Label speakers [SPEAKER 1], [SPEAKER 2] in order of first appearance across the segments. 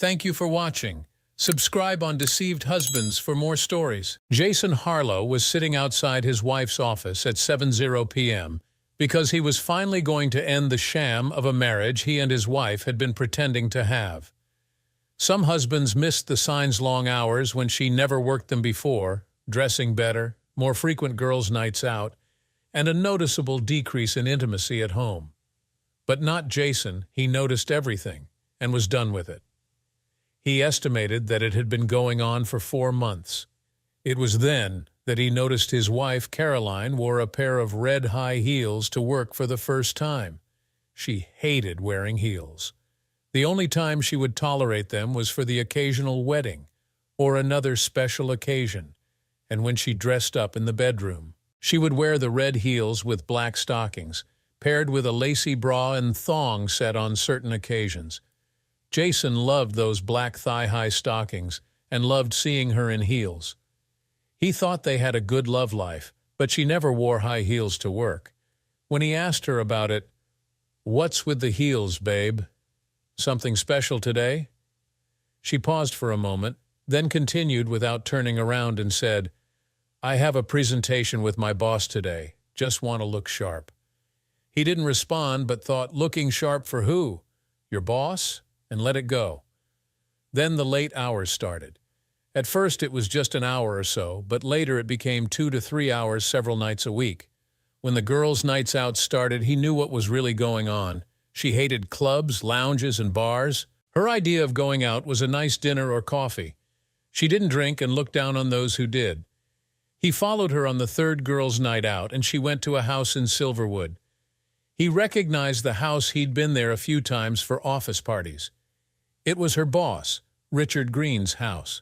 [SPEAKER 1] Thank you for watching. Subscribe on Deceived Husbands for more stories. Jason Harlow was sitting outside his wife's office at 7:00 p.m. because he was finally going to end the sham of a marriage he and his wife had been pretending to have. Some husbands missed the sign's long hours when she never worked them before, dressing better, more frequent girls' nights out, and a noticeable decrease in intimacy at home. But not Jason. He noticed everything and was done with it. He estimated that it had been going on for 4 months. It was then that he noticed his wife, Caroline, wore a pair of red high heels to work for the first time. She hated wearing heels. The only time she would tolerate them was for the occasional wedding or another special occasion, and when she dressed up in the bedroom. She would wear the red heels with black stockings, paired with a lacy bra and thong set on certain occasions. Jason loved those black thigh-high stockings and loved seeing her in heels. He thought they had a good love life, but she never wore high heels to work. When he asked her about it, "What's with the heels, babe? Something special today?" She paused for a moment, then continued without turning around and said, "I have a presentation with my boss today. Just want to look sharp." He didn't respond, but thought, looking sharp for who? Your boss? And let it go. Then the late hours started. At first it was just an hour or so, but later it became 2 to 3 hours several nights a week. When the girls' nights out started, he knew what was really going on. She hated clubs, lounges, and bars. Her idea of going out was a nice dinner or coffee. She didn't drink and looked down on those who did. He followed her on the third girls' night out, and she went to a house in Silverwood. He recognized the house. He'd been there a few times for office parties. It was her boss, Richard Green's house.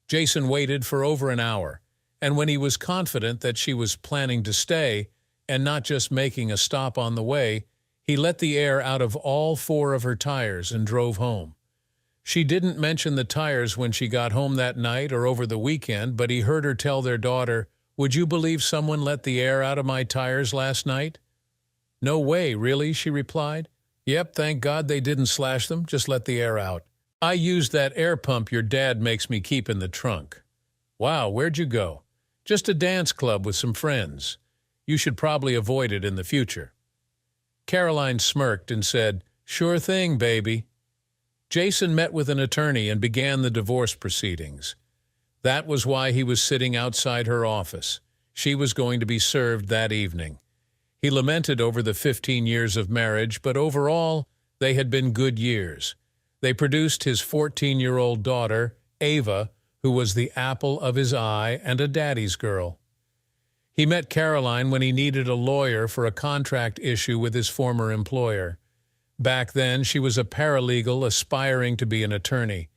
[SPEAKER 1] Jason waited for over an hour, and when he was confident that she was planning to stay and not just making a stop on the way, he let the air out of all 4 of her tires and drove home. She didn't mention the tires when she got home that night or over the weekend, but he heard her tell their daughter, "Would you believe someone let the air out of my tires last night?" "No way, really?" she replied. "Yep, thank God they didn't slash them, just let the air out. I used that air pump your dad makes me keep in the trunk." "Wow, where'd you go?" "Just a dance club with some friends. You should probably avoid it in the future." Caroline smirked and said, "Sure thing, baby." Jason met with an attorney and began the divorce proceedings. That was why he was sitting outside her office. She was going to be served that evening. He lamented over the 15 years of marriage, but overall, they had been good years. They produced his 14-year-old daughter, Ava, who was the apple of his eye and a daddy's girl. He met Caroline when he needed a lawyer for a contract issue with his former employer. Back then, she was a paralegal aspiring to be an attorney.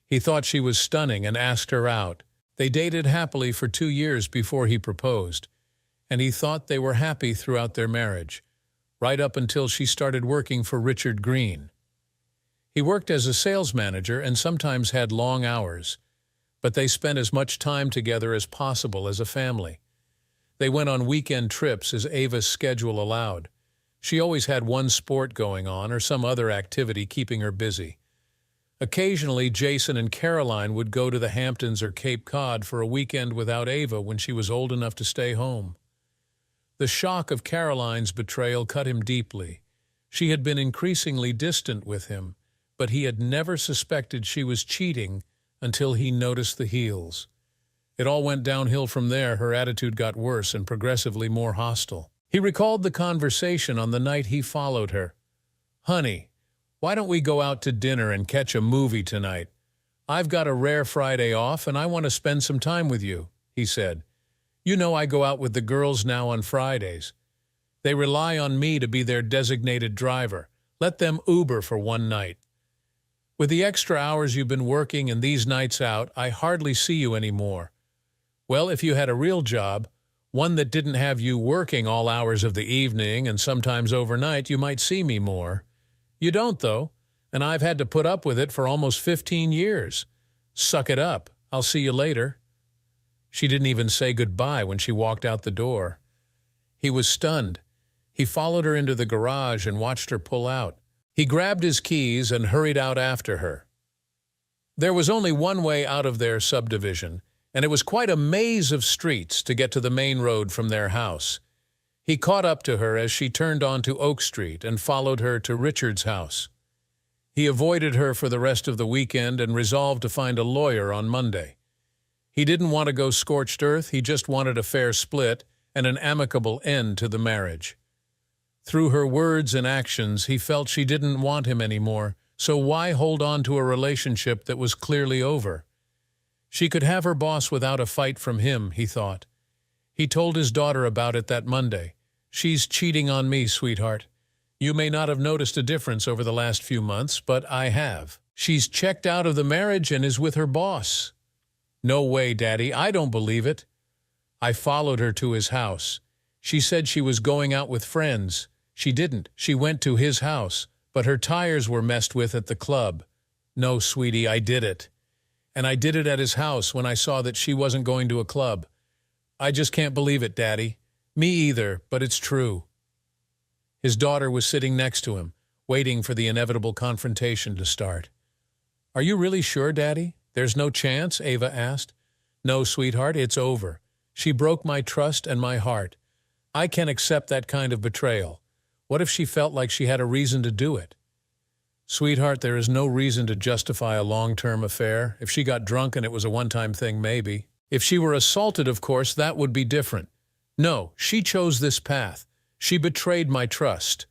[SPEAKER 1] He thought she was stunning and asked her out. They dated happily for 2 years before he proposed, and he thought they were happy throughout their marriage, right up until she started working for Richard Green. He worked as a sales manager and sometimes had long hours, but they spent as much time together as possible as a family. They went on weekend trips as Ava's schedule allowed. She always had one sport going on or some other activity keeping her busy. Occasionally, Jason and Caroline would go to the Hamptons or Cape Cod for a weekend without Ava when she was old enough to stay home. The shock of Caroline's betrayal cut him deeply. She had been increasingly distant with him, but he had never suspected she was cheating until he noticed the heels. It all went downhill from there. Her attitude got worse and progressively more hostile. He recalled the conversation on the night he followed her. "Honey, why don't we go out to dinner and catch a movie tonight? I've got a rare Friday off and I want to spend some time with you," he said. "You know I go out with the girls now on Fridays. They rely on me to be their designated driver. Let them Uber for one night. With the extra hours you've been working and these nights out, I hardly see you anymore. Well, if you had a real job, one that didn't have you working all hours of the evening and sometimes overnight, you might see me more. You don't, though, and I've had to put up with it for almost 15 years. Suck it up. I'll see you later." She didn't even say goodbye when she walked out the door. He was stunned. He followed her into the garage and watched her pull out. He grabbed his keys and hurried out after her. There was only one way out of their subdivision, and it was quite a maze of streets to get to the main road from their house. He caught up to her as she turned onto Oak Street and followed her to Richard's house. He avoided her for the rest of the weekend and resolved to find a lawyer on Monday. He didn't want to go scorched earth, he just wanted a fair split and an amicable end to the marriage. Through her words and actions, he felt she didn't want him anymore, so why hold on to a relationship that was clearly over? She could have her boss without a fight from him, he thought. He told his daughter about it that Monday. "She's cheating on me, sweetheart. You may not have noticed a difference over the last few months, but I have. She's checked out of the marriage and is with her boss." "No way, Daddy, I don't believe it." "I followed her to his house. She said she was going out with friends. She didn't. She went to his house, but her tires were messed with at the club." "No, sweetie, I did it. And I did it at his house when I saw that she wasn't going to a club. I just can't believe it, Daddy." "Me either, but it's true." His daughter was sitting next to him, waiting for the inevitable confrontation to start. "Are you really sure, Daddy? There's no chance?" Ava asked. "No, sweetheart, it's over. She broke my trust and my heart. I can't accept that kind of betrayal. What if she felt like she had a reason to do it?" "Sweetheart, there is no reason to justify a long-term affair. If she got drunk and it was a one-time thing, maybe. If she were assaulted, of course, that would be different. No, she chose this path. She betrayed my trust.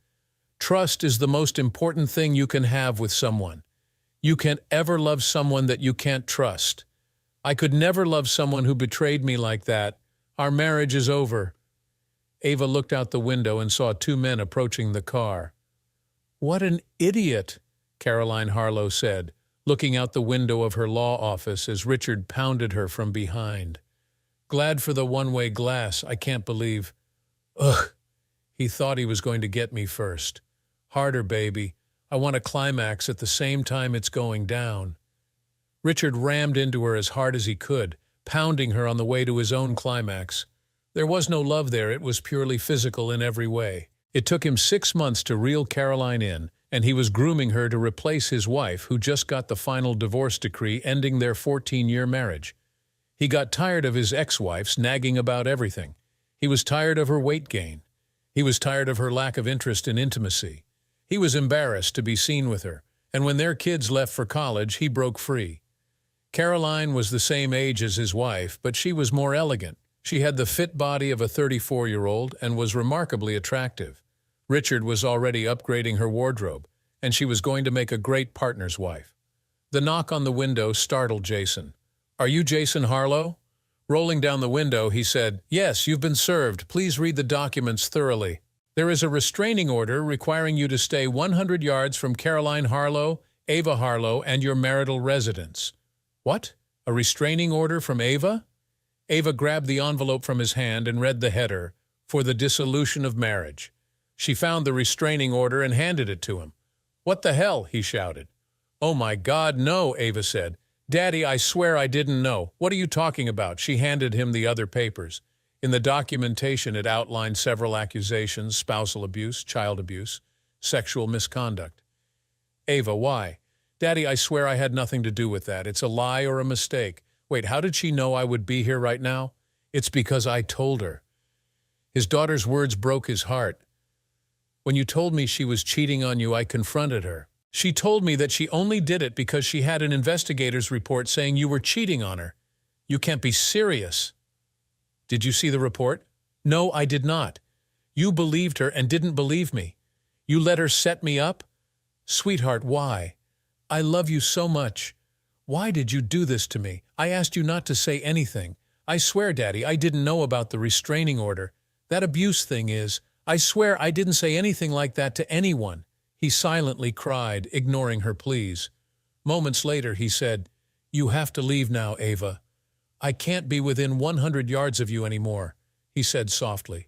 [SPEAKER 1] Trust is the most important thing you can have with someone. You can't ever love someone that you can't trust. I could never love someone who betrayed me like that. Our marriage is over." Ava looked out the window and saw two men approaching the car. "What an idiot," Caroline Harlow said, looking out the window of her law office as Richard pounded her from behind. "Glad for the one-way glass, I can't believe. Ugh, he thought he was going to get me first. Harder, baby. I want a climax at the same time it's going down." Richard rammed into her as hard as he could, pounding her on the way to his own climax. There was no love there, it was purely physical in every way. It took him 6 months to reel Caroline in, and he was grooming her to replace his wife, who just got the final divorce decree ending their 14-year marriage. He got tired of his ex-wife's nagging about everything. He was tired of her weight gain. He was tired of her lack of interest in intimacy. He was embarrassed to be seen with her, and when their kids left for college, he broke free. Caroline was the same age as his wife, but she was more elegant. She had the fit body of a 34-year-old and was remarkably attractive. Richard was already upgrading her wardrobe, and she was going to make a great partner's wife. The knock on the window startled Jason. "Are you Jason Harlow?" Rolling down the window, he said, "Yes, you've been served. Please read the documents thoroughly. There is a restraining order requiring you to stay 100 yards from Caroline Harlow, Ava Harlow, and your marital residence." "What? A restraining order from Ava?" Ava grabbed the envelope from his hand and read the header, "For the dissolution of marriage." She found the restraining order and handed it to him. "What the hell?" he shouted. "Oh my God, no," Ava said. "Daddy, I swear I didn't know. What are you talking about?" She handed him the other papers. In the documentation, it outlined several accusations: spousal abuse, child abuse, sexual misconduct. "Ava, why?" "Daddy, I swear I had nothing to do with that. It's a lie or a mistake." "Wait, how did she know I would be here right now?" "It's because I told her." His daughter's words broke his heart. "When you told me she was cheating on you, I confronted her. She told me that she only did it because she had an investigator's report saying you were cheating on her. You can't be serious." "Did you see the report?" "No, I did not." "You believed her and didn't believe me. You let her set me up?" "Sweetheart, why? I love you so much. Why did you do this to me? I asked you not to say anything. I swear, Daddy, I didn't know about the restraining order. That abuse thing is. I swear I didn't say anything like that to anyone." He silently cried, ignoring her pleas. Moments later, he said, "You have to leave now, Ava. I can't be within 100 yards of you anymore," he said softly.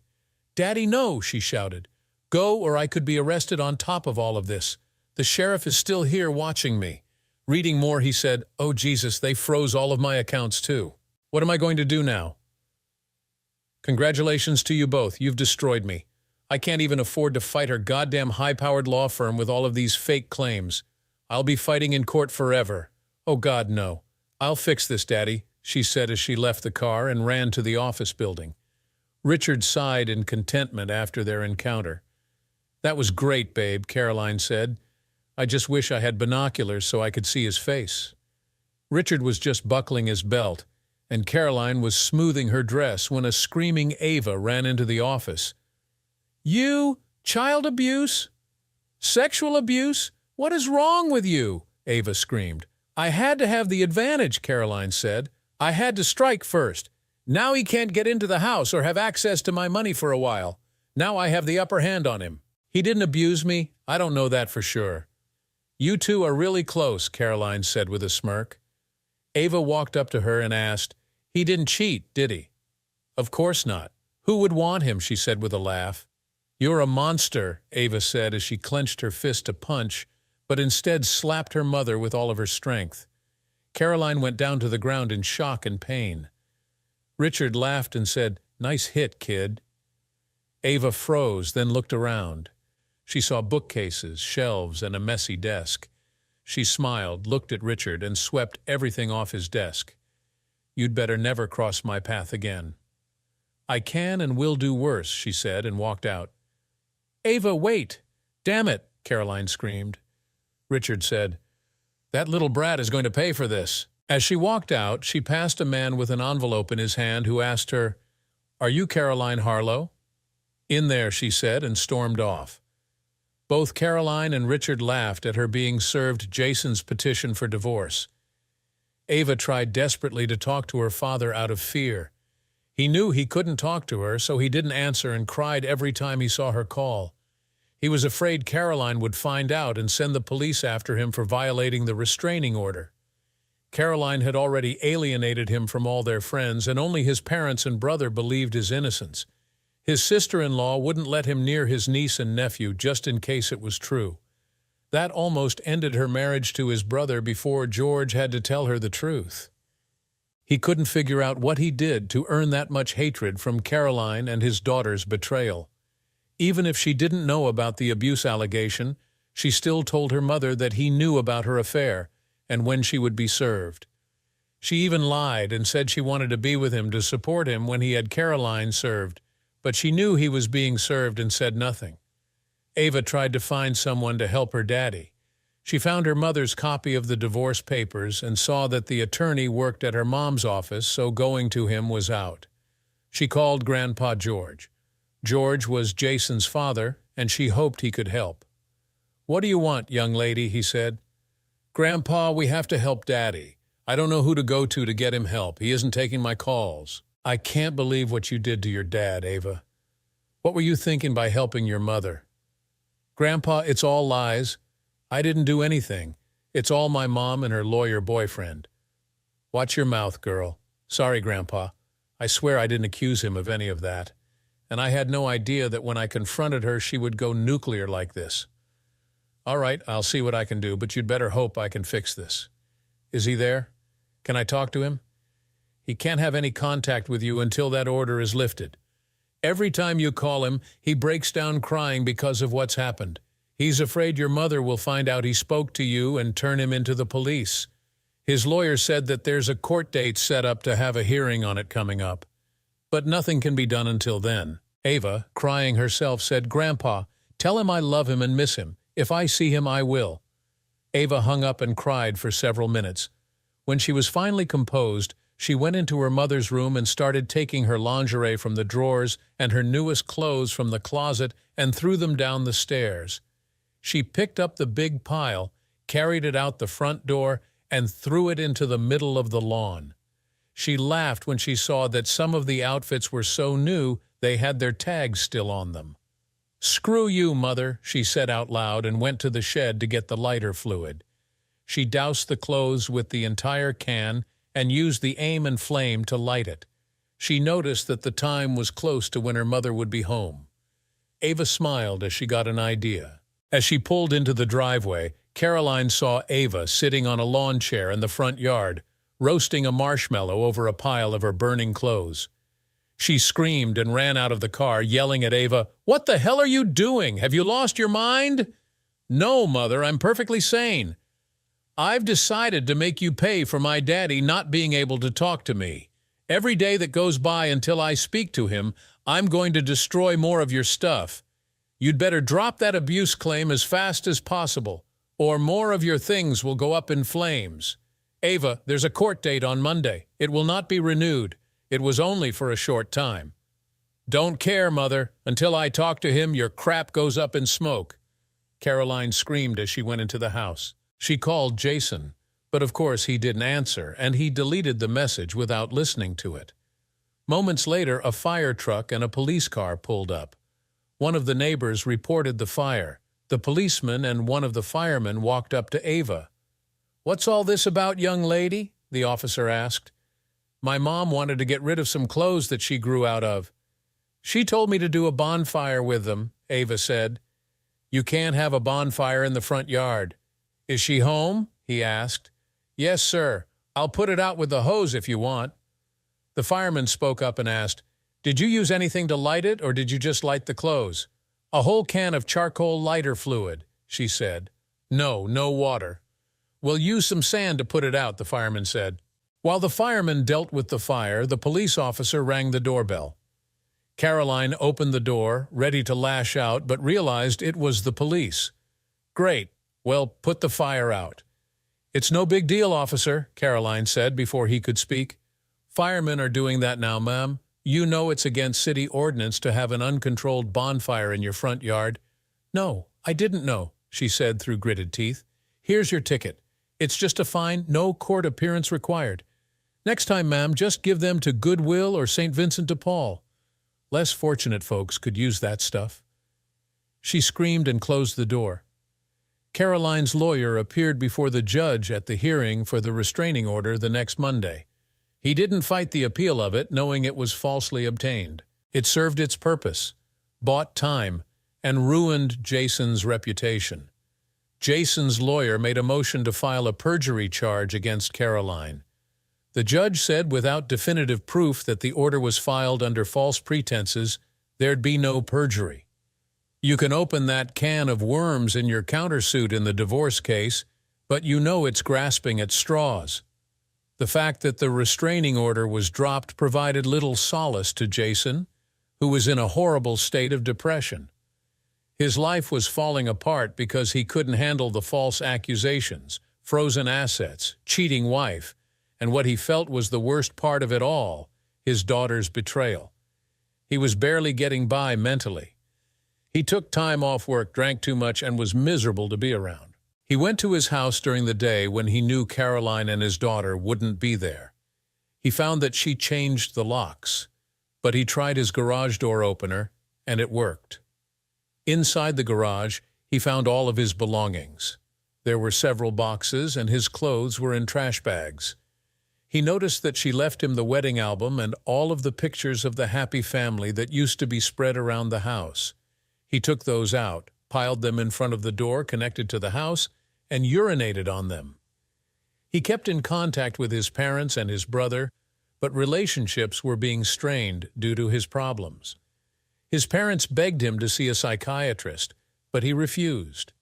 [SPEAKER 1] "Daddy, no," she shouted. "Go, or I could be arrested on top of all of this. The sheriff is still here watching me." Reading more, he said, "Oh, Jesus, they froze all of my accounts too. What am I going to do now?" "Congratulations to you both. You've destroyed me. I can't even afford to fight her goddamn high-powered law firm with all of these fake claims. I'll be fighting in court forever. "Oh, God, no. I'll fix this, Daddy," she said as she left the car and ran to the office building. Richard sighed in contentment after their encounter. "That was great, babe," Caroline said. "I just wish I had binoculars so I could see his face." Richard was just buckling his belt, and Caroline was smoothing her dress when a screaming Ava ran into the office. "You? Child abuse? Sexual abuse? What is wrong with you?" Ava screamed. "I had to have the advantage," Caroline said. "I had to strike first. Now he can't get into the house or have access to my money for a while. Now I have the upper hand on him." "He didn't abuse me. I don't know that for sure." "You two are really close," Caroline said with a smirk. Ava walked up to her and asked, "He didn't cheat, did he?" "Of course not. Who would want him?" she said with a laugh. "You're a monster," Ava said as she clenched her fist to punch, but instead slapped her mother with all of her strength. Caroline went down to the ground in shock and pain. Richard laughed and said, "Nice hit, kid." Ava froze, then looked around. She saw bookcases, shelves, and a messy desk. She smiled, looked at Richard, and swept everything off his desk. "You'd better never cross my path again." "I can and will do worse," she said, and walked out. "Ava, wait! Damn it!" Caroline screamed. Richard said, "That little brat is going to pay for this." As she walked out, she passed a man with an envelope in his hand who asked her, "Are you Caroline Harlow?" "In there," she said, and stormed off. Both Caroline and Richard laughed at her being served Jason's petition for divorce. Ava tried desperately to talk to her father out of fear. He knew he couldn't talk to her, so he didn't answer and cried every time he saw her call. He was afraid Caroline would find out and send the police after him for violating the restraining order. Caroline had already alienated him from all their friends, and only his parents and brother believed his innocence. His sister-in-law wouldn't let him near his niece and nephew just in case it was true. That almost ended her marriage to his brother before George had to tell her the truth. He couldn't figure out what he did to earn that much hatred from Caroline and his daughter's betrayal. Even if she didn't know about the abuse allegation, she still told her mother that he knew about her affair and when she would be served. She even lied and said she wanted to be with him to support him when he had Caroline served, but she knew he was being served and said nothing. Ava tried to find someone to help her daddy. She found her mother's copy of the divorce papers and saw that the attorney worked at her mom's office, so going to him was out. She called Grandpa George. George was Jason's father, and she hoped he could help. "What do you want, young lady?" he said. "Grandpa, we have to help Daddy. I don't know who to go to get him help. He isn't taking my calls." "I can't believe what you did to your dad, Ava. What were you thinking by helping your mother?" "Grandpa, it's all lies. I didn't do anything. It's all my mom and her lawyer boyfriend." "Watch your mouth, girl. Sorry, Grandpa. I swear I didn't accuse him of any of that. And I had no idea that when I confronted her she would go nuclear like this." "All right, I'll see what I can do, but you'd better hope I can fix this." "Is he there? Can I talk to him?" "He can't have any contact with you until that order is lifted. Every time you call him, he breaks down crying because of what's happened. He's afraid your mother will find out he spoke to you and turn him into the police. His lawyer said that there's a court date set up to have a hearing on it coming up. But nothing can be done until then." Ava, crying herself, said, "Grandpa, tell him I love him and miss him. If I see him, I will." Ava hung up and cried for several minutes. When she was finally composed, she went into her mother's room and started taking her lingerie from the drawers and her newest clothes from the closet and threw them down the stairs. She picked up the big pile, carried it out the front door, and threw it into the middle of the lawn. She laughed when she saw that some of the outfits were so new they had their tags still on them. "Screw you, Mother," she said out loud and went to the shed to get the lighter fluid. She doused the clothes with the entire can and used the aim and flame to light it. She noticed that the time was close to when her mother would be home. Ava smiled as she got an idea. As she pulled into the driveway, Caroline saw Ava sitting on a lawn chair in the front yard, roasting a marshmallow over a pile of her burning clothes. She screamed and ran out of the car, yelling at Ava, "What the hell are you doing? Have you lost your mind?" "No, Mother, I'm perfectly sane." I've decided to make you pay for my daddy not being able to talk to me. Every day that goes by until I speak to him, I'm going to destroy more of your stuff. You'd better drop that abuse claim as fast as possible, or more of your things will go up in flames. Ava, there's a court date on Monday. It will not be renewed. It was only for a short time. Don't care, Mother. Until I talk to him, your crap goes up in smoke. Caroline screamed as she went into the house. She called Jason, but of course he didn't answer, and he deleted the message without listening to it. Moments later, a fire truck and a police car pulled up. One of the neighbors reported the fire. The policeman and one of the firemen walked up to Ava. "What's all this about, young lady?" the officer asked. "My mom wanted to get rid of some clothes that she grew out of. She told me to do a bonfire with them," Ava said. "You can't have a bonfire in the front yard." "Is she home?" he asked. "Yes, sir. I'll put it out with the hose if you want." The fireman spoke up and asked, "Did you use anything to light it, or did you just light the clothes?" "A whole can of charcoal lighter fluid," she said. No water." "We'll use some sand to put it out," the fireman said. While the fireman dealt with the fire, the police officer rang the doorbell. Caroline opened the door, ready to lash out, but realized it was the police. "Great. Well, put the fire out." "It's no big deal, officer," Caroline said before he could speak. "Firemen are doing that now, ma'am. You know it's against city ordinance to have an uncontrolled bonfire in your front yard." "No, I didn't know," she said through gritted teeth. "Here's your ticket. It's just a fine, no court appearance required. Next time, ma'am, just give them to Goodwill or St. Vincent de Paul. Less fortunate folks could use that stuff." She screamed and closed the door. Caroline's lawyer appeared before the judge at the hearing for the restraining order the next Monday. He didn't fight the appeal of it, knowing it was falsely obtained. It served its purpose, bought time, and ruined Jason's reputation. Jason's lawyer made a motion to file a perjury charge against Caroline. The judge said without definitive proof that the order was filed under false pretenses, there'd be no perjury. You can open that can of worms in your countersuit in the divorce case, but you know it's grasping at straws. The fact that the restraining order was dropped provided little solace to Jason, who was in a horrible state of depression. His life was falling apart because he couldn't handle the false accusations, frozen assets, cheating wife, and what he felt was the worst part of it all, his daughter's betrayal. He was barely getting by mentally. He took time off work, drank too much, and was miserable to be around. He went to his house during the day when he knew Caroline and his daughter wouldn't be there. He found that she changed the locks, but he tried his garage door opener, and it worked. Inside the garage, he found all of his belongings. There were several boxes, and his clothes were in trash bags. He noticed that she left him the wedding album and all of the pictures of the happy family that used to be spread around the house. He took those out, piled them in front of the door connected to the house, and urinated on them. He kept in contact with his parents and his brother, but relationships were being strained due to his problems. His parents begged him to see a psychiatrist, but he refused.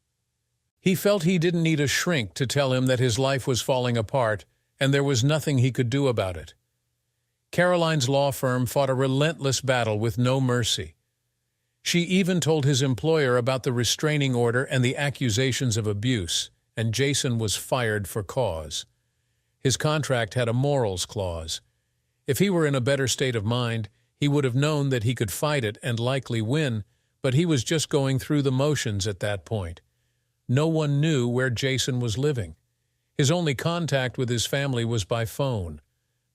[SPEAKER 1] He felt he didn't need a shrink to tell him that his life was falling apart, and there was nothing he could do about it. Caroline's law firm fought a relentless battle with no mercy. She even told his employer about the restraining order and the accusations of abuse, and Jason was fired for cause. His contract had a morals clause. If he were in a better state of mind, he would have known that he could fight it and likely win, but he was just going through the motions at that point. No one knew where Jason was living. His only contact with his family was by phone.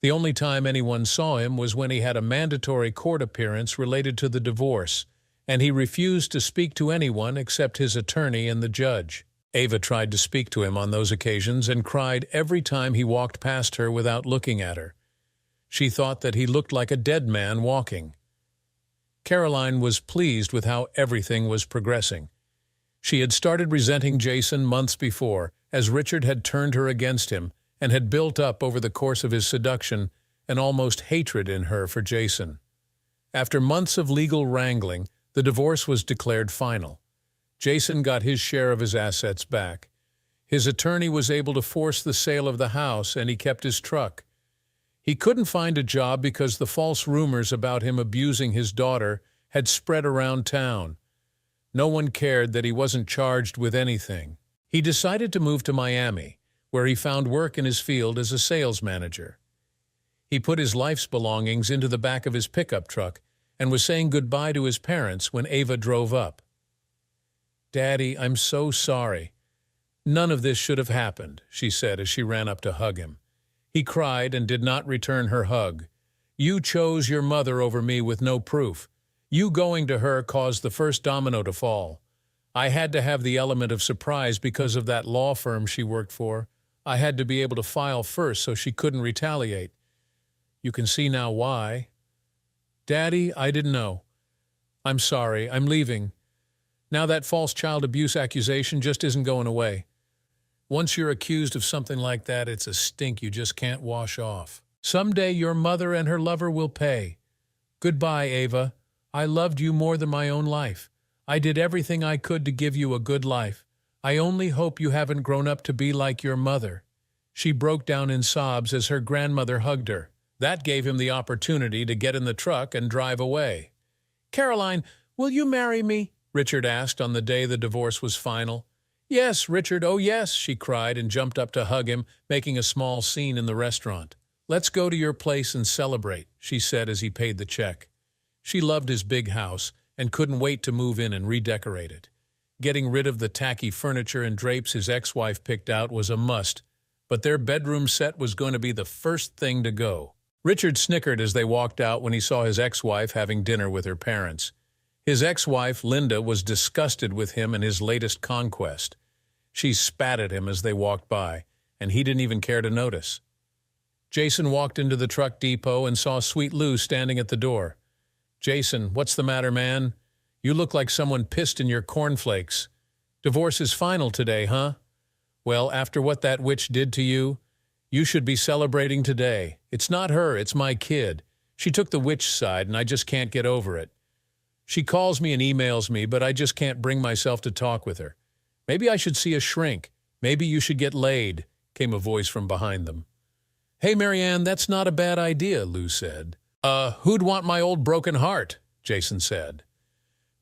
[SPEAKER 1] The only time anyone saw him was when he had a mandatory court appearance related to the divorce, and he refused to speak to anyone except his attorney and the judge. Ava tried to speak to him on those occasions and cried every time he walked past her without looking at her. She thought that he looked like a dead man walking. Caroline was pleased with how everything was progressing. She had started resenting Jason months before, as Richard had turned her against him and had built up over the course of his seduction an almost hatred in her for Jason. After months of legal wrangling, the divorce was declared final. Jason got his share of his assets back. His attorney was able to force the sale of the house, and he kept his truck. He couldn't find a job because the false rumors about him abusing his daughter had spread around town. No one cared that he wasn't charged with anything. He decided to move to Miami, where he found work in his field as a sales manager. He put his life's belongings into the back of his pickup truck and was saying goodbye to his parents when Ava drove up. "Daddy, I'm so sorry. None of this should have happened," she said as she ran up to hug him. He cried and did not return her hug. "You chose your mother over me with no proof. You going to her caused the first domino to fall. I had to have the element of surprise because of that law firm she worked for. I had to be able to file first so she couldn't retaliate. You can see now why." "Daddy, I didn't know. I'm sorry. I'm leaving. Now that false child abuse accusation just isn't going away. Once you're accused of something like that, it's a stink you just can't wash off. Someday your mother and her lover will pay. Goodbye, Ava. I loved you more than my own life. I did everything I could to give you a good life. I only hope you haven't grown up to be like your mother." She broke down in sobs as her grandmother hugged her. That gave him the opportunity to get in the truck and drive away. "Caroline, will you marry me?" Richard asked on the day the divorce was final. "Yes, Richard, oh yes," she cried and jumped up to hug him, making a small scene in the restaurant. "Let's go to your place and celebrate," she said as he paid the check. She loved his big house and couldn't wait to move in and redecorate it. Getting rid of the tacky furniture and drapes his ex-wife picked out was a must, but their bedroom set was going to be the first thing to go. Richard snickered as they walked out when he saw his ex-wife having dinner with her parents. His ex-wife, Linda, was disgusted with him and his latest conquest. She spat at him as they walked by, and he didn't even care to notice. Jason walked into the truck depot and saw Sweet Lou standing at the door. "Jason, what's the matter, man? You look like someone pissed in your cornflakes. Divorce is final today, huh? Well, after what that witch did to you, you should be celebrating today. It's not her, it's my kid. She took the witch side, and I just can't get over it. She calls me and emails me, but I just can't bring myself to talk with her. Maybe I should see a shrink. Maybe you should get laid," came a voice from behind them. "Hey, Marianne, that's not a bad idea," Lou said. Who'd want my old broken heart?" Jason said.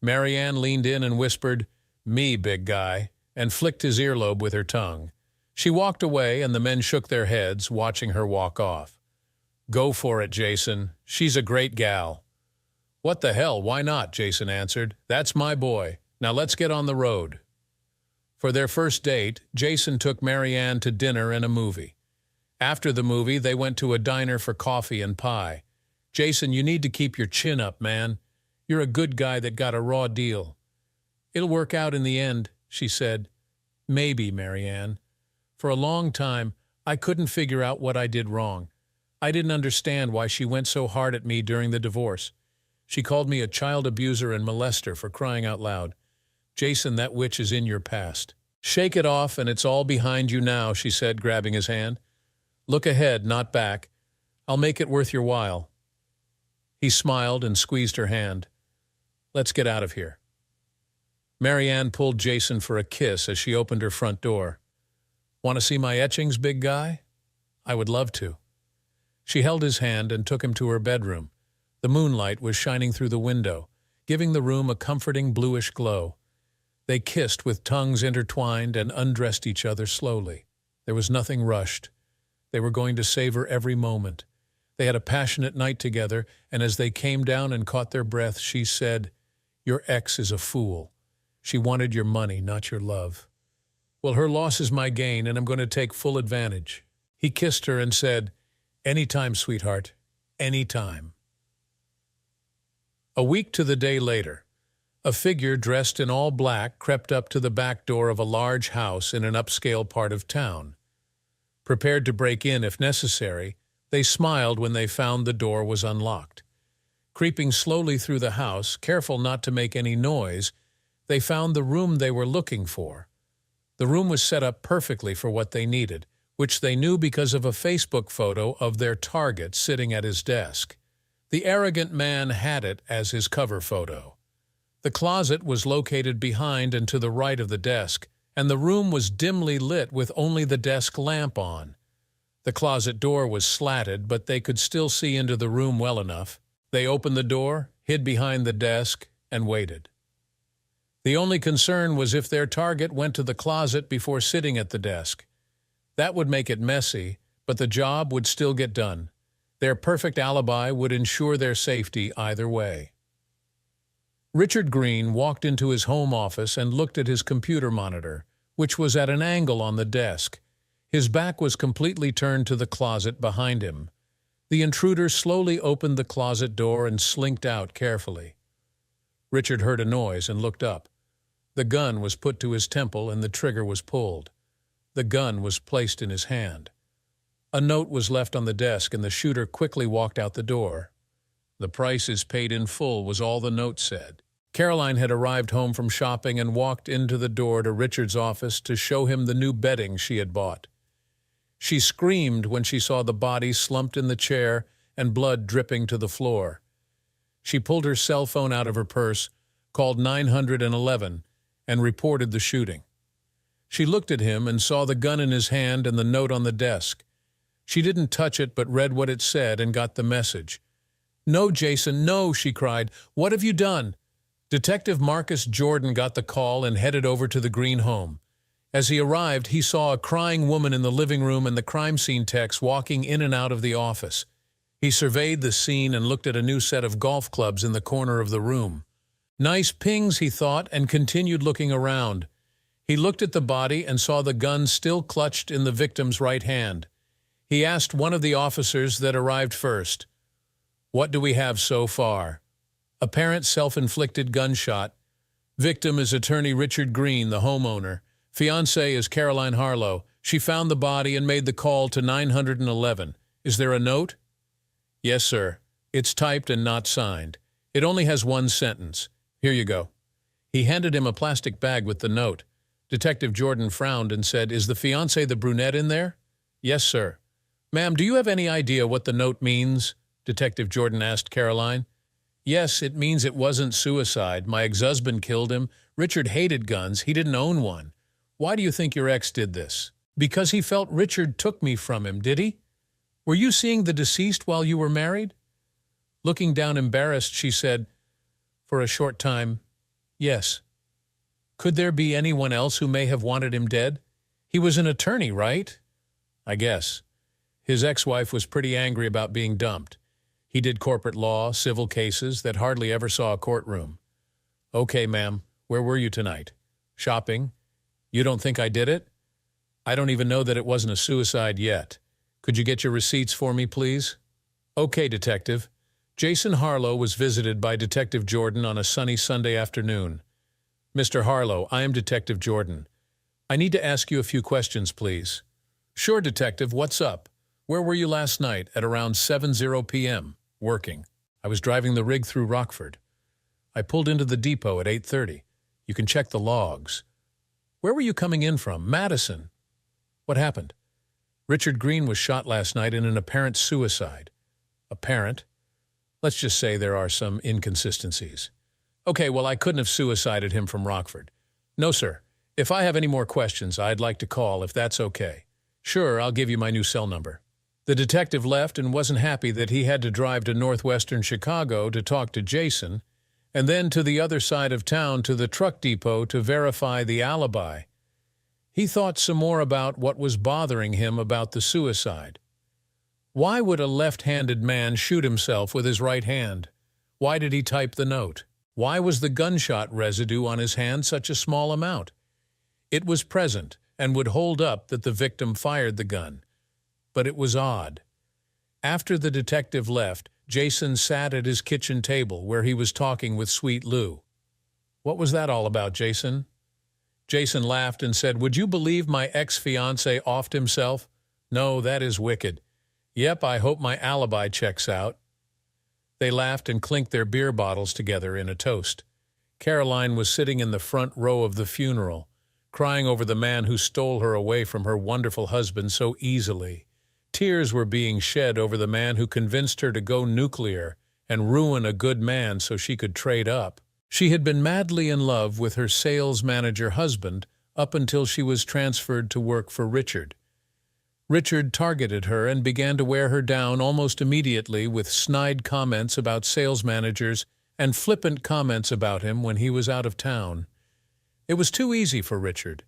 [SPEAKER 1] Marianne leaned in and whispered, "Me, big guy," and flicked his earlobe with her tongue. She walked away, and the men shook their heads, watching her walk off. "Go for it, Jason. She's a great gal." "What the hell, why not?" Jason answered. "That's my boy. Now let's get on the road." For their first date, Jason took Marianne to dinner and a movie. After the movie, they went to a diner for coffee and pie. "Jason, you need to keep your chin up, man. You're a good guy that got a raw deal." "It'll work out in the end," she said. "Maybe, Marianne. For a long time, I couldn't figure out what I did wrong. I didn't understand why she went so hard at me during the divorce. She called me a child abuser and molester, for crying out loud. Jason, that witch is in your past. Shake it off, and it's all behind you now," she said, grabbing his hand. "Look ahead, not back. I'll make it worth your while." He smiled and squeezed her hand. "Let's get out of here." Marianne pulled Jason for a kiss as she opened her front door. "Want to see my etchings, big guy?" "I would love to." She held his hand and took him to her bedroom. The moonlight was shining through the window, giving the room a comforting bluish glow. They kissed with tongues intertwined and undressed each other slowly. There was nothing rushed. They were going to savor every moment. They had a passionate night together, and as they came down and caught their breath, she said, "Your ex is a fool. She wanted your money, not your love. Well, her loss is my gain, and I'm going to take full advantage." He kissed her and said, "Anytime, sweetheart, anytime." A week to the day later, a figure dressed in all black crept up to the back door of a large house in an upscale part of town. Prepared to break in if necessary, they smiled when they found the door was unlocked. Creeping slowly through the house, careful not to make any noise, they found the room they were looking for. The room was set up perfectly for what they needed, which they knew because of a Facebook photo of their target sitting at his desk. The arrogant man had it as his cover photo. The closet was located behind and to the right of the desk, and the room was dimly lit with only the desk lamp on. The closet door was slatted, but they could still see into the room well enough. They opened the door, hid behind the desk, and waited. The only concern was if their target went to the closet before sitting at the desk. That would make it messy, but the job would still get done. Their perfect alibi would ensure their safety either way. Richard Green walked into his home office and looked at his computer monitor, which was at an angle on the desk. His back was completely turned to the closet behind him. The intruder slowly opened the closet door and slinked out carefully. Richard heard a noise and looked up. The gun was put to his temple and the trigger was pulled. The gun was placed in his hand. A note was left on the desk and the shooter quickly walked out the door. "The price is paid in full," was all the note said. Caroline had arrived home from shopping and walked into the door to Richard's office to show him the new bedding she had bought. She screamed when she saw the body slumped in the chair and blood dripping to the floor. She pulled her cell phone out of her purse, called 911, and reported the shooting. She looked at him and saw the gun in his hand and the note on the desk. She didn't touch it but read what it said and got the message. "No, Jason, no," she cried. "What have you done?" Detective Marcus Jordan got the call and headed over to the Green home. As he arrived, he saw a crying woman in the living room and the crime scene techs walking in and out of the office. He surveyed the scene and looked at a new set of golf clubs in the corner of the room. Nice pings, he thought, and continued looking around. He looked at the body and saw the gun still clutched in the victim's right hand. He asked one of the officers that arrived first, "What do we have so far?" Apparent self-inflicted gunshot. Victim is attorney Richard Green, the homeowner. Fiancé is Caroline Harlow. She found the body and made the call to 911. Is there a note? Yes, sir. It's typed and not signed. It only has one sentence. Here you go. He handed him a plastic bag with the note. Detective Jordan frowned and said, "Is the fiancé the brunette in there?" "Yes, sir." "Ma'am, do you have any idea what the note means?" Detective Jordan asked Caroline. "Yes, it means it wasn't suicide. My ex-husband killed him. Richard hated guns. He didn't own one. Why do you think your ex did this?" "Because he felt Richard took me from him, did he? Were you seeing the deceased while you were married?" Looking down embarrassed, she said, "For a short time, yes." "Could there be anyone else who may have wanted him dead? He was an attorney, right?" "I guess. His ex-wife was pretty angry about being dumped. He did corporate law, civil cases that hardly ever saw a courtroom." "Okay, ma'am. Where were you tonight?" "Shopping." "You don't think I did it?" "I don't even know that it wasn't a suicide yet. Could you get your receipts for me, please?" "Okay, Detective." Jason Harlow was visited by Detective Jordan on a sunny Sunday afternoon. "Mr. Harlow, I am Detective Jordan. I need to ask you a few questions, please." "Sure, Detective. What's up? Where were you last night at around 7:00 p.m.? "Working. I was driving the rig through Rockford. I pulled into the depot at 8:30. You can check the logs." "Where were you coming in from?" "Madison." "What happened?" "Richard Green was shot last night in an apparent suicide." "Apparent?" "Let's just say there are some inconsistencies." "Okay, well, I couldn't have suicided him from Rockford." "No, sir. If I have any more questions, I'd like to call, if that's okay." "Sure, I'll give you my new cell number." The detective left and wasn't happy that he had to drive to northwestern Chicago to talk to Jason, and then to the other side of town to the truck depot to verify the alibi. He thought some more about what was bothering him about the suicide. Why would a left-handed man shoot himself with his right hand? Why did he type the note? Why was the gunshot residue on his hand such a small amount? It was present and would hold up that the victim fired the gun. But it was odd. After the detective left, Jason sat at his kitchen table where he was talking with Sweet Lou. "What was that all about, Jason?" Jason laughed and said, "Would you believe my ex-fiancé offed himself? No, that is wicked. Yep, I hope my alibi checks out." They laughed and clinked their beer bottles together in a toast. Caroline was sitting in the front row of the funeral, crying over the man who stole her away from her wonderful husband so easily. Tears were being shed over the man who convinced her to go nuclear and ruin a good man so she could trade up. She had been madly in love with her sales manager husband up until she was transferred to work for Richard. Richard targeted her and began to wear her down almost immediately with snide comments about sales managers and flippant comments about him when he was out of town. It was too easy for Richard.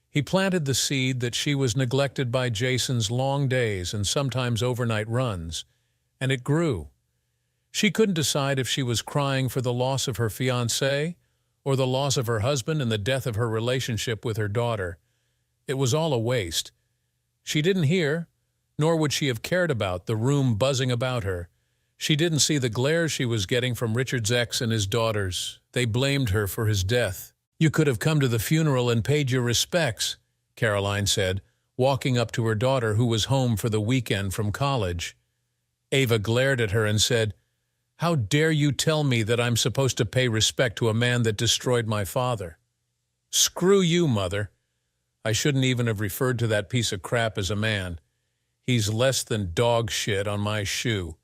[SPEAKER 1] He planted the seed that she was neglected by Jason's long days and sometimes overnight runs, and it grew. She couldn't decide if she was crying for the loss of her fiancé or the loss of her husband and the death of her relationship with her daughter. It was all a waste. She didn't hear, nor would she have cared about, the room buzzing about her. She didn't see the glare she was getting from Richard's ex and his daughters. They blamed her for his death. "You could have come to the funeral and paid your respects," Caroline said, walking up to her daughter who was home for the weekend from college. Ava glared at her and said, "How dare you tell me that I'm supposed to pay respect to a man that destroyed my father?" "Screw you, Mother. I shouldn't even have referred to that piece of crap as a man. He's less than dog shit on my shoe."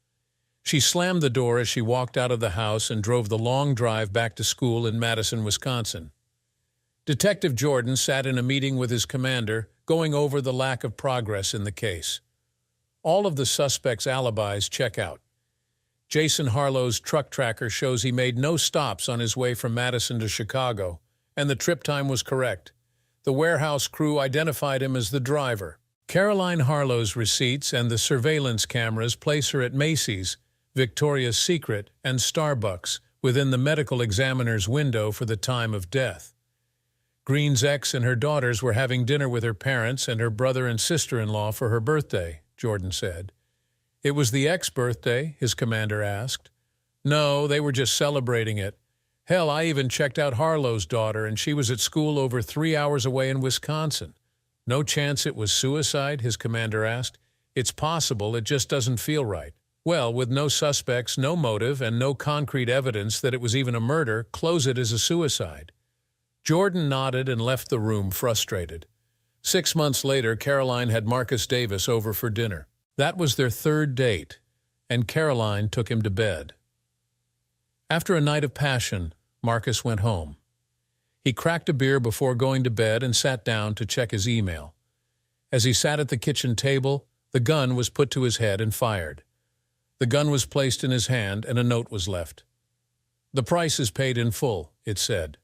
[SPEAKER 1] She slammed the door as she walked out of the house and drove the long drive back to school in Madison, Wisconsin. Detective Jordan sat in a meeting with his commander, going over the lack of progress in the case. All of the suspects' alibis check out. Jason Harlow's truck tracker shows he made no stops on his way from Madison to Chicago, and the trip time was correct. The warehouse crew identified him as the driver. Caroline Harlow's receipts and the surveillance cameras place her at Macy's, Victoria's Secret, and Starbucks within the medical examiner's window for the time of death. Green's ex and her daughters were having dinner with her parents and her brother and sister-in-law for her birthday, Jordan said. "It was the ex-birthday?" his commander asked. "No, they were just celebrating it. Hell, I even checked out Harlow's daughter, and she was at school over 3 hours away in Wisconsin." "No chance it was suicide?" his commander asked. "It's possible, it just doesn't feel right." "Well, with no suspects, no motive, and no concrete evidence that it was even a murder, close it as a suicide." Jordan nodded and left the room frustrated. 6 months later, Caroline had Marcus Davis over for dinner. That was their third date, and Caroline took him to bed. After a night of passion, Marcus went home. He cracked a beer before going to bed and sat down to check his email. As he sat at the kitchen table, the gun was put to his head and fired. The gun was placed in his hand and a note was left. "The price is paid in full," it said.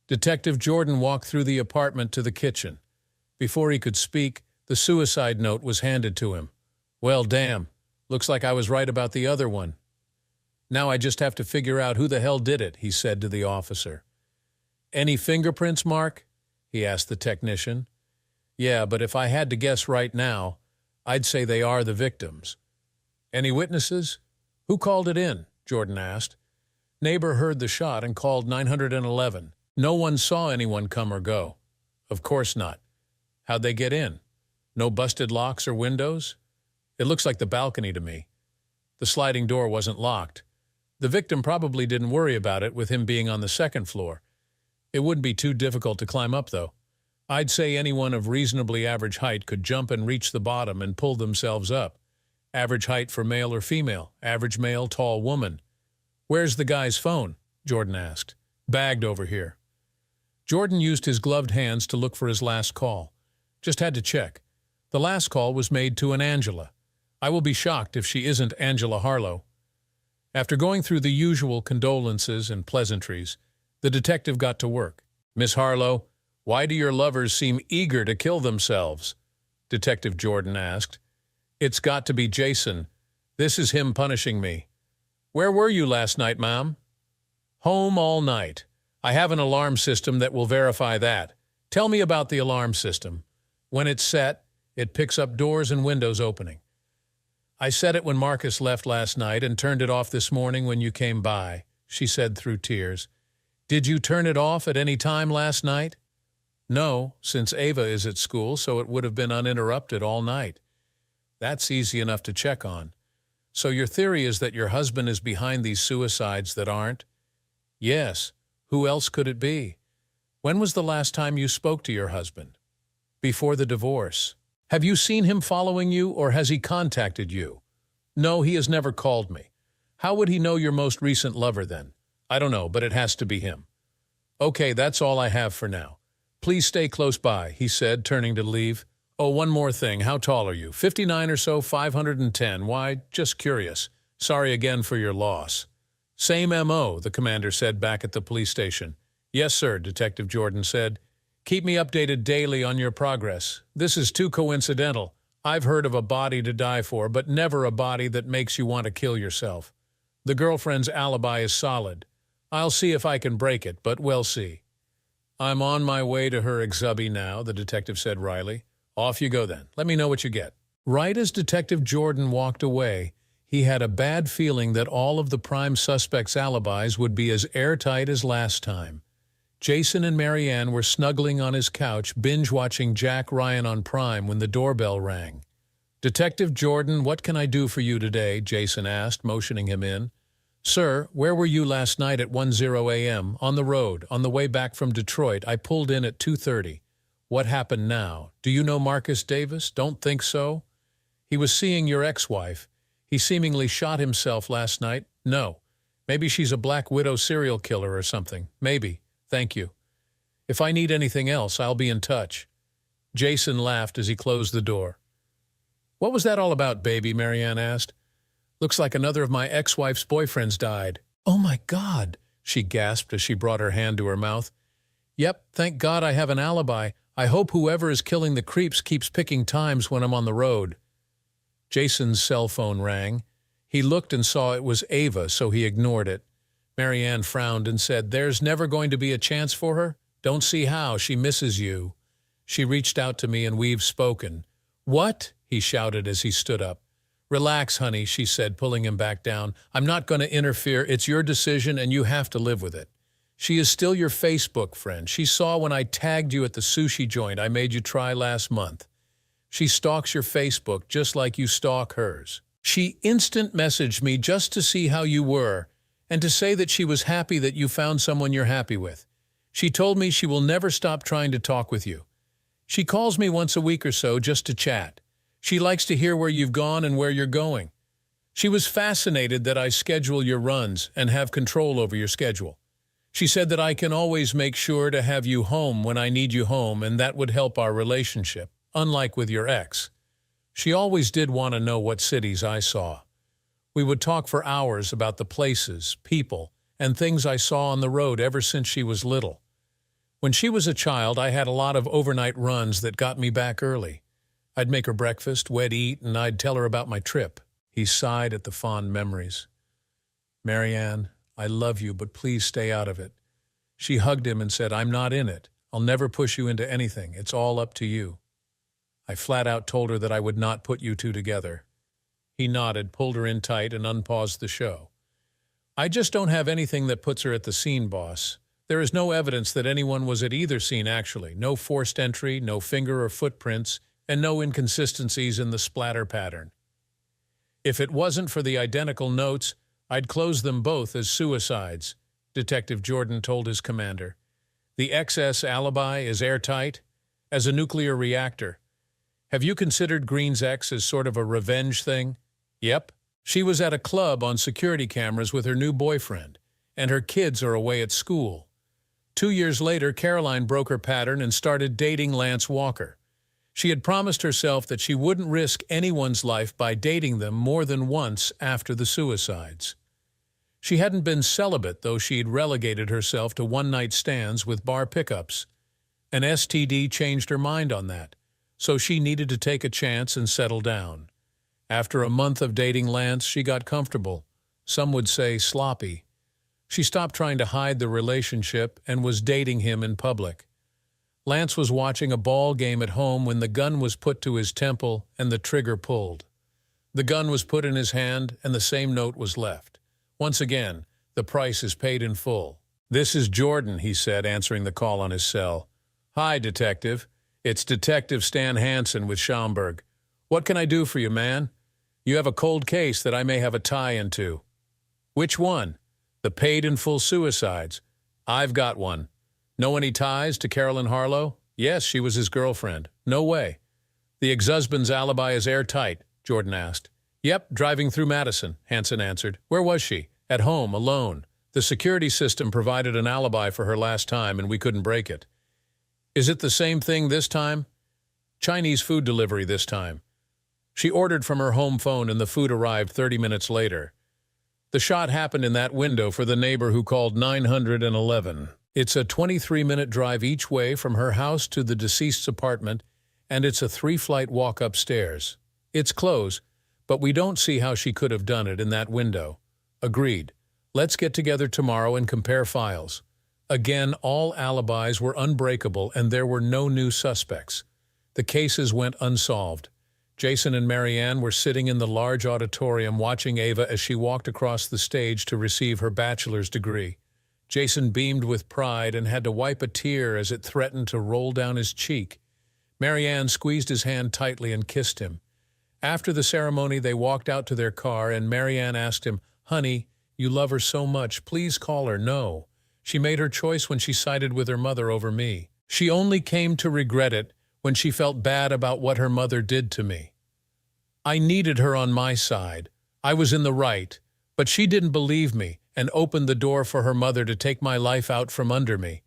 [SPEAKER 1] Detective Jordan walked through the apartment to the kitchen. Before he could speak, the suicide note was handed to him. "Well, damn. Looks like I was right about the other one. Now I just have to figure out who the hell did it," he said to the officer. "Any fingerprints, Mark?" he asked the technician. "Yeah, but if I had to guess right now, I'd say they are the victims." "Any witnesses?" "Who called it in?" Jordan asked. "Neighbor heard the shot and called 911. No one saw anyone come or go." "Of course not. How'd they get in? No busted locks or windows?" "It looks like the balcony to me. The sliding door wasn't locked. The victim probably didn't worry about it with him being on the second floor. It wouldn't be too difficult to climb up, though. I'd say anyone of reasonably average height could jump and reach the bottom and pull themselves up. Average height for male or female, average male, tall woman." "Where's the guy's phone?" Jordan asked. "Bagged over here." Jordan used his gloved hands to look for his last call. "Just had to check. The last call was made to an Angela. I will be shocked if she isn't Angela Harlow." After going through the usual condolences and pleasantries, the detective got to work. "Miss Harlow, why do your lovers seem eager to kill themselves?" Detective Jordan asked. "It's got to be Jason. This is him punishing me." "Where were you last night, ma'am?" "Home all night. I have an alarm system that will verify that." "Tell me about the alarm system." "When it's set, it picks up doors and windows opening." "I set it when Marcus left last night and turned it off this morning when you came by," she said through tears. "Did you turn it off at any time last night?" "No, since Ava is at school, so it would have been uninterrupted all night." "That's easy enough to check on. So your theory is that your husband is behind these suicides that aren't?" "Yes. Who else could it be?" "When was the last time you spoke to your husband?" "Before the divorce." "Have you seen him following you, or has he contacted you?" "No, he has never called me." "How would he know your most recent lover then?" "I don't know, but it has to be him." "Okay, that's all I have for now. Please stay close by, he said, turning to leave. Oh, one more thing. How tall are you? 59 or so, 510. Why, just curious. Sorry again for your loss. Same M.O., the commander said back at the police station. Yes, sir, Detective Jordan said. Keep me updated daily on your progress. This is too coincidental. I've heard of a body to die for, but never a body that makes you want to kill yourself. The girlfriend's alibi is solid. I'll see if I can break it, but we'll see. I'm on my way to her exhubby now, the detective said wryly. Off you go then. Let me know what you get. Right as Detective Jordan walked away, he had a bad feeling that all of the prime suspects' alibis would be as airtight as last time. Jason and Marianne were snuggling on his couch, binge-watching Jack Ryan on Prime when the doorbell rang. Detective Jordan, what can I do for you today? Jason asked, motioning him in. Sir, where were you last night at 10 a.m.? On the road, on the way back from Detroit. I pulled in at 2:30. What happened now? Do you know Marcus Davis? Don't think so? He was seeing your ex-wife. He seemingly shot himself last night. No. Maybe she's a Black Widow serial killer or something. Maybe. Thank you. If I need anything else, I'll be in touch. Jason laughed as he closed the door. What was that all about, baby? Marianne asked. Looks like another of my ex-wife's boyfriends died. Oh my God, she gasped as she brought her hand to her mouth. Yep, thank God I have an alibi. I hope whoever is killing the creeps keeps picking times when I'm on the road. Jason's cell phone rang. He looked and saw it was Ava, so he ignored it. Marianne frowned and said, There's never going to be a chance for her? Don't see how. She misses you. She reached out to me and we've spoken. What? He shouted as he stood up. Relax, honey, she said, pulling him back down. I'm not going to interfere. It's your decision and you have to live with it. She is still your Facebook friend. She saw when I tagged you at the sushi joint I made you try last month. She stalks your Facebook just like you stalk hers. She instant messaged me just to see how you were and to say that she was happy that you found someone you're happy with. She told me she will never stop trying to talk with you. She calls me once a week or so just to chat. She likes to hear where you've gone and where you're going. She was fascinated that I schedule your runs and have control over your schedule. She said that I can always make sure to have you home when I need you home, and that would help our relationship, unlike with your ex. She always did want to know what cities I saw. We would talk for hours about the places, people, and things I saw on the road ever since she was little. When she was a child, I had a lot of overnight runs that got me back early. I'd make her breakfast, we'd eat, and I'd tell her about my trip. He sighed at the fond memories. Marianne, I love you, but please stay out of it. She hugged him and said, I'm not in it. I'll never push you into anything. It's all up to you. I flat out told her that I would not put you two together. He nodded, pulled her in tight, and unpaused the show. I just don't have anything that puts her at the scene, boss. There is no evidence that anyone was at either scene actually. No forced entry, no finger or footprints, and no inconsistencies in the splatter pattern. If it wasn't for the identical notes, I'd close them both as suicides, Detective Jordan told his commander. The XS alibi is airtight as a nuclear reactor. Have you considered Green's ex as sort of a revenge thing? Yep. She was at a club on security cameras with her new boyfriend, and her kids are away at school. 2 years later, Caroline broke her pattern and started dating Lance Walker. She had promised herself that she wouldn't risk anyone's life by dating them more than once after the suicides. She hadn't been celibate, though she'd relegated herself to one-night stands with bar pickups. An STD changed her mind on that, so she needed to take a chance and settle down. After a month of dating Lance, she got comfortable. Some would say sloppy. She stopped trying to hide the relationship and was dating him in public. Lance was watching a ball game at home when the gun was put to his temple and the trigger pulled. The gun was put in his hand and the same note was left. Once again, the price is paid in full. This is Jordan, he said, answering the call on his cell. Hi, Detective. It's Detective Stan Hansen with Schaumburg. What can I do for you, man? You have a cold case that I may have a tie into. Which one? The paid in full suicides. I've got one. Know any ties to Carolyn Harlow? Yes, she was his girlfriend. No way. The ex-husband's alibi is airtight, Jordan asked. Yep, driving through Madison, Hansen answered. Where was she? At home, alone. The security system provided an alibi for her last time and we couldn't break it. Is it the same thing this time? Chinese food delivery this time. She ordered from her home phone and the food arrived 30 minutes later. The shot happened in that window for the neighbor who called 911. It's a 23-minute drive each way from her house to the deceased's apartment, and it's a 3-flight walk upstairs. It's close, but we don't see how she could have done it in that window. Agreed. Let's get together tomorrow and compare files. Again, all alibis were unbreakable and there were no new suspects. The cases went unsolved. Jason and Marianne were sitting in the large auditorium watching Ava as she walked across the stage to receive her bachelor's degree. Jason beamed with pride and had to wipe a tear as it threatened to roll down his cheek. Marianne squeezed his hand tightly and kissed him. After the ceremony, they walked out to their car and Marianne asked him, "Honey, you love her so much, please call her." "No. She made her choice when she sided with her mother over me. She only came to regret it when she felt bad about what her mother did to me. I needed her on my side. I was in the right, but she didn't believe me and opened the door for her mother to take my life out from under me.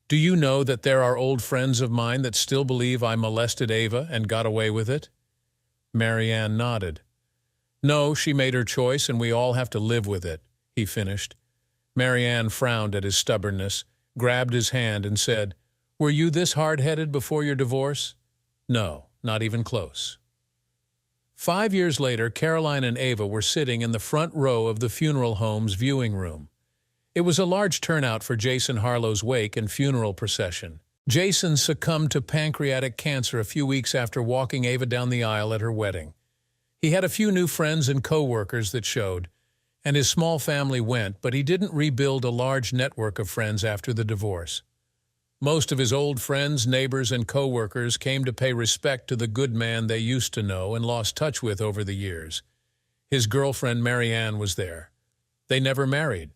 [SPEAKER 1] Do you know that there are old friends of mine that still believe I molested Ava and got away with it?" Marianne nodded. "No, she made her choice and we all have to live with it," he finished. Marianne frowned at his stubbornness, grabbed his hand and said, "Were you this hard-headed before your divorce?" "No, not even close." 5 years later, Caroline and Ava were sitting in the front row of the funeral home's viewing room. It was a large turnout for Jason Harlow's wake and funeral procession. Jason succumbed to pancreatic cancer a few weeks after walking Ava down the aisle at her wedding. He had a few new friends and co-workers that showed, and his small family went, but he didn't rebuild a large network of friends after the divorce. Most of his old friends, neighbors, and co-workers came to pay respect to the good man they used to know and lost touch with over the years. His girlfriend Marianne was there. They never married.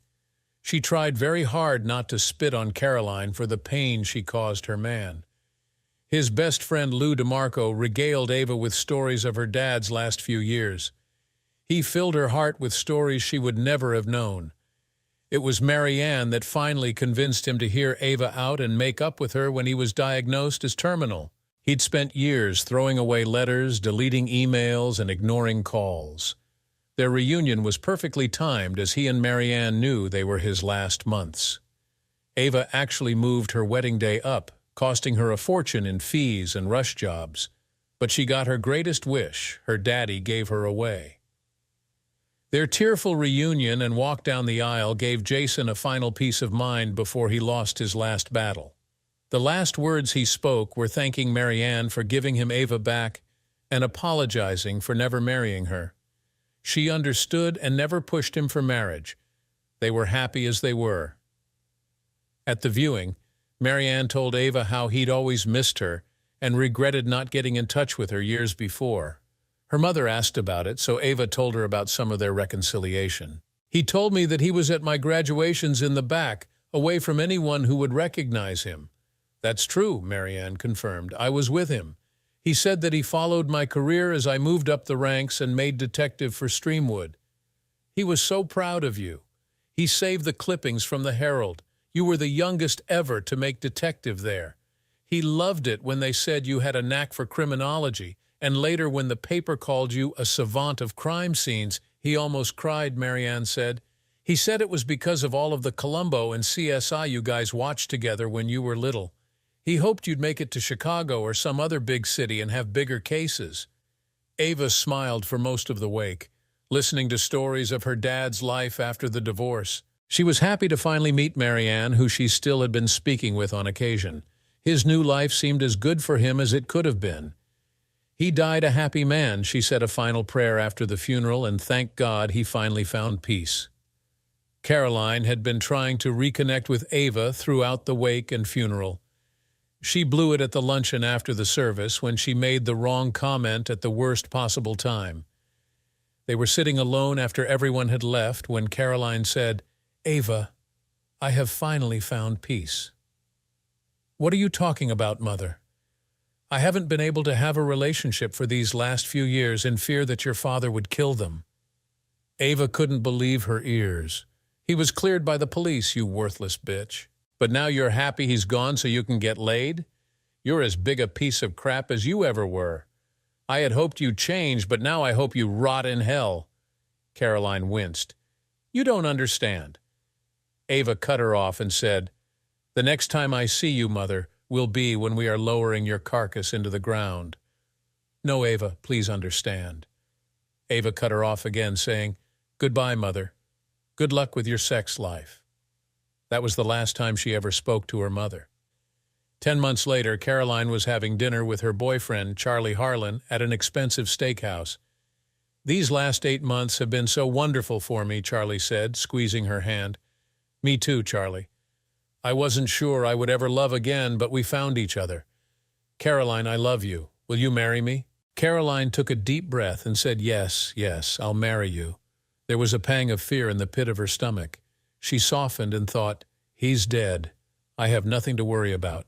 [SPEAKER 1] She tried very hard not to spit on Caroline for the pain she caused her man. His best friend Lou DeMarco regaled Ava with stories of her dad's last few years. He filled her heart with stories she would never have known. It was Marianne that finally convinced him to hear Ava out and make up with her when he was diagnosed as terminal. He'd spent years throwing away letters, deleting emails, and ignoring calls. Their reunion was perfectly timed as he and Marianne knew they were his last months. Ava actually moved her wedding day up, costing her a fortune in fees and rush jobs. But she got her greatest wish. Her daddy gave her away. Their tearful reunion and walk down the aisle gave Jason a final peace of mind before he lost his last battle. The last words he spoke were thanking Marianne for giving him Ava back and apologizing for never marrying her. She understood and never pushed him for marriage. They were happy as they were. At the viewing, Marianne told Ava how he'd always missed her and regretted not getting in touch with her years before. Her mother asked about it, so Ava told her about some of their reconciliation. "He told me that he was at my graduations in the back, away from anyone who would recognize him." "That's true," Marianne confirmed. "I was with him. He said that he followed my career as I moved up the ranks and made detective for Streamwood. He was so proud of you. He saved the clippings from the Herald. You were the youngest ever to make detective there. He loved it when they said you had a knack for criminology, and later when the paper called you a savant of crime scenes, he almost cried," Marianne said. "He said it was because of all of the Columbo and CSI you guys watched together when you were little. He hoped you'd make it to Chicago or some other big city and have bigger cases." Ava smiled for most of the wake, listening to stories of her dad's life after the divorce. She was happy to finally meet Marianne, who she still had been speaking with on occasion. His new life seemed as good for him as it could have been. He died a happy man. She said a final prayer after the funeral and thanked God he finally found peace. Caroline had been trying to reconnect with Ava throughout the wake and funeral. She blew it at the luncheon after the service when she made the wrong comment at the worst possible time. They were sitting alone after everyone had left when Caroline said, "Ava, I have finally found peace." "What are you talking about, Mother?" "I haven't been able to have a relationship for these last few years in fear that your father would kill them." Ava couldn't believe her ears. "He was cleared by the police, you worthless bitch. But now you're happy he's gone so you can get laid? You're as big a piece of crap as you ever were. I had hoped you'd change, but now I hope you rot in hell." Caroline winced. "You don't understand." Ava cut her off and said, "The next time I see you, Mother, will be when we are lowering your carcass into the ground." "No, Ava, please understand." Ava cut her off again, saying, "Goodbye, Mother. Good luck with your sex life." That was the last time she ever spoke to her mother. 10 months later, Caroline was having dinner with her boyfriend, Charlie Harlan, at an expensive steakhouse. "These last 8 months have been so wonderful for me," Charlie said, squeezing her hand. "Me too, Charlie. I wasn't sure I would ever love again, but we found each other. Caroline, I love you. Will you marry me?" Caroline took a deep breath and said, "Yes, yes, I'll marry you." There was a pang of fear in the pit of her stomach. She softened and thought, "He's dead. I have nothing to worry about."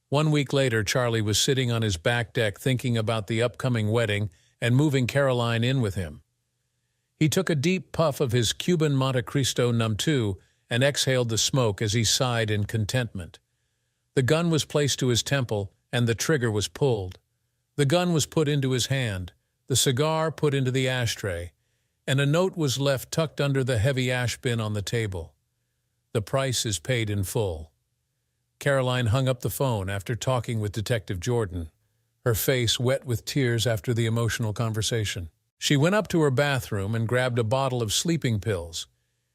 [SPEAKER 1] 1 week later, Charlie was sitting on his back deck thinking about the upcoming wedding and moving Caroline in with him. He took a deep puff of his Cuban Monte Cristo No. 2 and exhaled the smoke as he sighed in contentment. The gun was placed to his temple, and the trigger was pulled. The gun was put into his hand, the cigar put into the ashtray, and a note was left tucked under the heavy ash bin on the table. "The price is paid in full." Caroline hung up the phone after talking with Detective Jordan, her face wet with tears after the emotional conversation. She went up to her bathroom and grabbed a bottle of sleeping pills.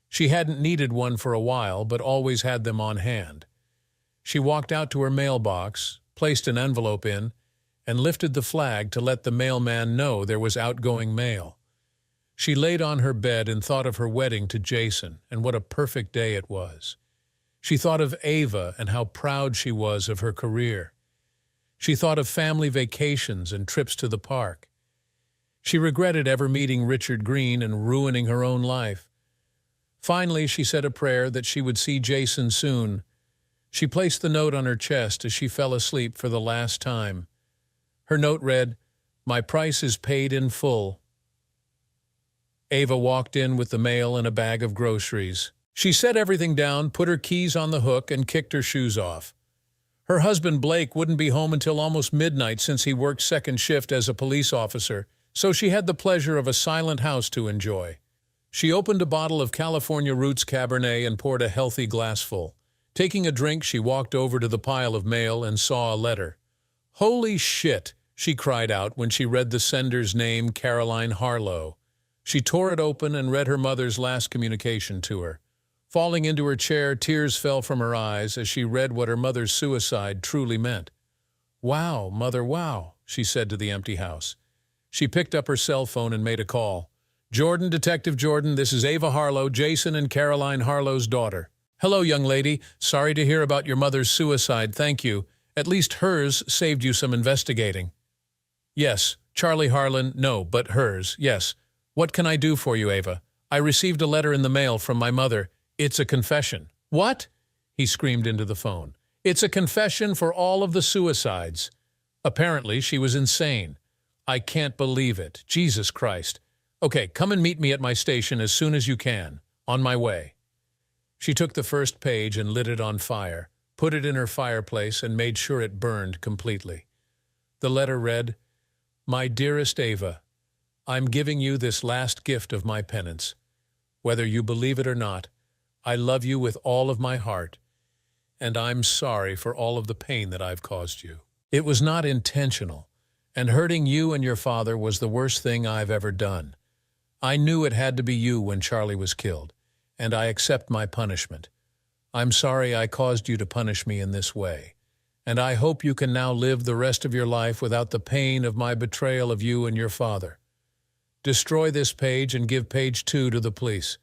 [SPEAKER 1] She hadn't needed one for a while, but always had them on hand. She walked out to her mailbox, placed an envelope in, and lifted the flag to let the mailman know there was outgoing mail. She laid on her bed and thought of her wedding to Jason and what a perfect day it was. She thought of Ava and how proud she was of her career. She thought of family vacations and trips to the park. She regretted ever meeting Richard Green and ruining her own life. Finally, she said a prayer that she would see Jason soon. She placed the note on her chest as she fell asleep for the last time. Her note read, "My price is paid in full." Ava walked in with the mail and a bag of groceries. She set everything down, put her keys on the hook, and kicked her shoes off. Her husband Blake wouldn't be home until almost midnight since he worked second shift as a police officer, so she had the pleasure of a silent house to enjoy. She opened a bottle of California Roots Cabernet and poured a healthy glassful. Taking a drink, she walked over to the pile of mail and saw a letter. "Holy shit!" she cried out when she read the sender's name, Caroline Harlow. She tore it open and read her mother's last communication to her. Falling into her chair, tears fell from her eyes as she read what her mother's suicide truly meant. "Wow, Mother, wow," she said to the empty house. She picked up her cell phone and made a call. "Jordan, Detective Jordan, this is Ava Harlow, Jason and Caroline Harlow's daughter." "Hello, young lady. Sorry to hear about your mother's suicide, thank you. At least hers saved you some investigating." "Yes, Charlie Harlan, no, but hers, yes. What can I do for you, Ava? I received a letter in the mail from my mother. It's a confession." "What?" he screamed into the phone. "It's a confession for all of the suicides. Apparently, she was insane. I can't believe it. Jesus Christ. Okay, come and meet me at my station as soon as you can. On my way." She took the first page and lit it on fire, put it in her fireplace, and made sure it burned completely. The letter read, "My dearest Ava, I'm giving you this last gift of my penance. Whether you believe it or not, I love you with all of my heart, and I'm sorry for all of the pain that I've caused you. It was not intentional, and hurting you and your father was the worst thing I've ever done. I knew it had to be you when Charlie was killed, and I accept my punishment. I'm sorry I caused you to punish me in this way, and I hope you can now live the rest of your life without the pain of my betrayal of you and your father. Destroy this page and give page 2 to the police.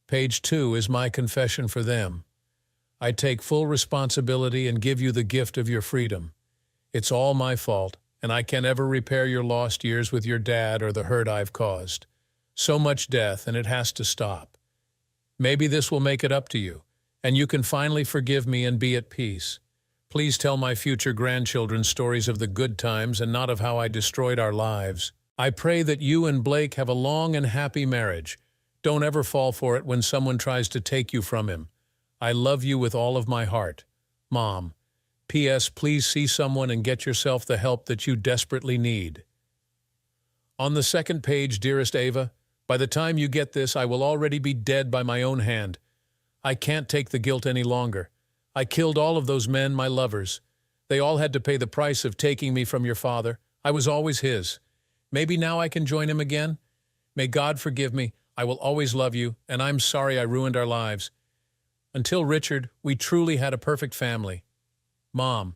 [SPEAKER 1] Page 2 is my confession for them. I take full responsibility and give you the gift of your freedom. It's all my fault, and I can't ever repair your lost years with your dad or the hurt I've caused. So much death, and it has to stop. Maybe this will make it up to you, and you can finally forgive me and be at peace. Please tell my future grandchildren stories of the good times and not of how I destroyed our lives. I pray that you and Blake have a long and happy marriage. Don't ever fall for it when someone tries to take you from him. I love you with all of my heart. Mom." P.S. Please see someone and get yourself the help that you desperately need. On the second page, dearest Ava, by the time you get this, I will already be dead by my own hand. I can't take the guilt any longer. I killed all of those men, my lovers. They all had to pay the price of taking me from your father. I was always his. Maybe now I can join him again? May God forgive me. I will always love you, and I'm sorry I ruined our lives. Until Richard, we truly had a perfect family. Mom.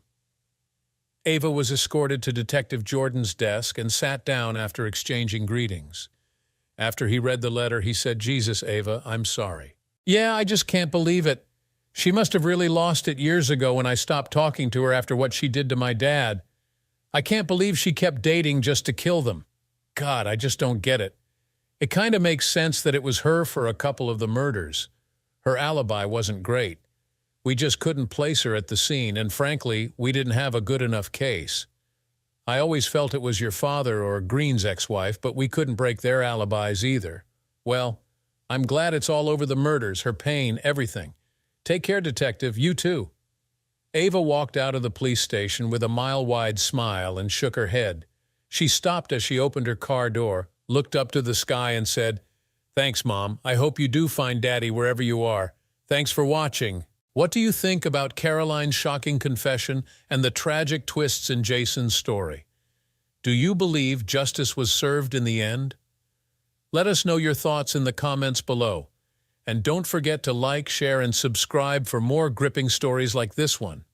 [SPEAKER 1] Ava was escorted to Detective Jordan's desk and sat down after exchanging greetings. After he read the letter, he said, Jesus, Ava, I'm sorry. Yeah, I just can't believe it. She must have really lost it years ago when I stopped talking to her after what she did to my dad. I can't believe she kept dating just to kill them. God, I just don't get it. It kind of makes sense that it was her for a couple of the murders. Her alibi wasn't great. We just couldn't place her at the scene, and frankly, we didn't have a good enough case. I always felt it was your father or Green's ex-wife, but we couldn't break their alibis either. Well, I'm glad it's all over the murders, her pain, everything. Take care, Detective. You too. Ava walked out of the police station with a mile-wide smile and shook her head. She stopped as she opened her car door, looked up to the sky and said, Thanks, Mom. I hope you do find Daddy wherever you are. Thanks for watching. What do you think about Caroline's shocking confession and the tragic twists in Jason's story? Do you believe justice was served in the end? Let us know your thoughts in the comments below. And don't forget to like, share, and subscribe for more gripping stories like this one.